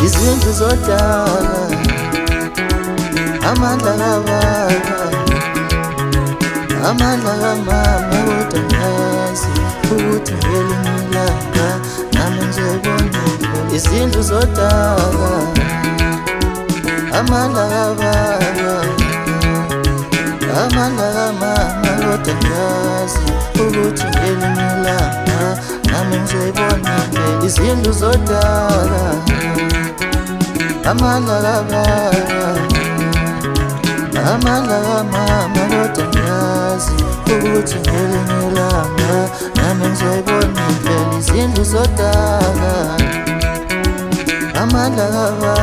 izindlu zodaka amandla kababa amandla kamama kodwa ngiyazi ukuthi ngelinye ilanga nami ngizoyibona izindlu zodaka amandla kababa amandla kamama kodwa ngiyazi ukuthi ngelinye ilanga nami ngizoyibona izindlu zodaka amandla kababa amandla kamama kodwa ngiyazi ukuthi ngelinye ilanga nami ngizoyibona izindlu zodaka amandla kababa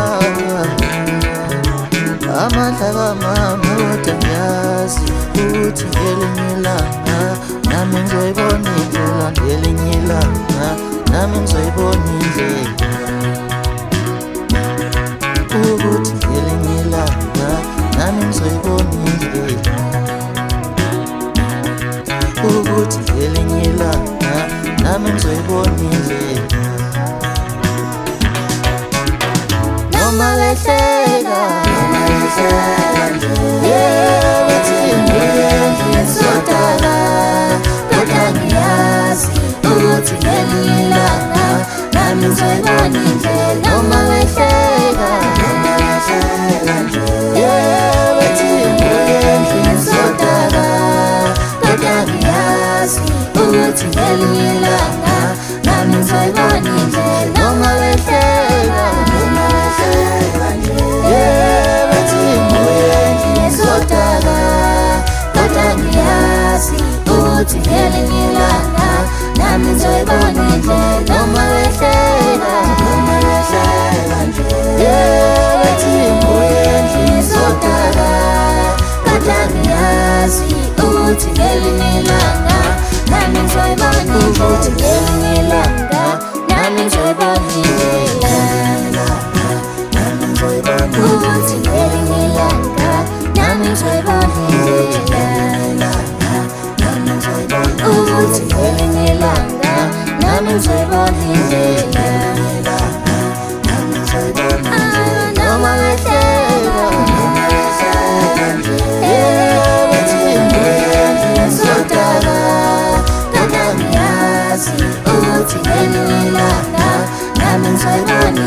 amandla kamama kodwa ngiyazi ukuthi ngelinye ilanga nami ngizoyibona indlela ngelinye ilanga nami ngizoyibona indlela ukuthi ngelinye ilanga nami ngizoyibona indlela ukuthi ngelinye ilanga nami ngizoyibona indlela noma behleka bethi ngiyendlu zodaka kodwa ngiyazi ukuthi ngelinye ilanga nami ngizoyibona indlela noma behleka bethi ngiyendlu zodaka kodwa ngiyazi ukuthi ngelinye ilanga nami ngizoyibona indlela noma behleka bethi ngiyendlu zodaka kodwa ngiyazi ukuthi ngelinye ilanga nami ngizoyibona indlela noma behleka bethi ngiyendlu zodaka kodwa ngiyazi ukuthi ngelinye ilanga nami ngizoyibona indlela ngelinye ilanga nami ngizoyibona indlela ukuthi ngelinye ilanga nami ngizoyibona indlela ukuthi ngelinye ilanga nami ngizoyibona indlela noma behleka bethi ngiyendlu zodaka kodwa ngiyazi ukuthi ngelinye ilanga nami ngizoyibona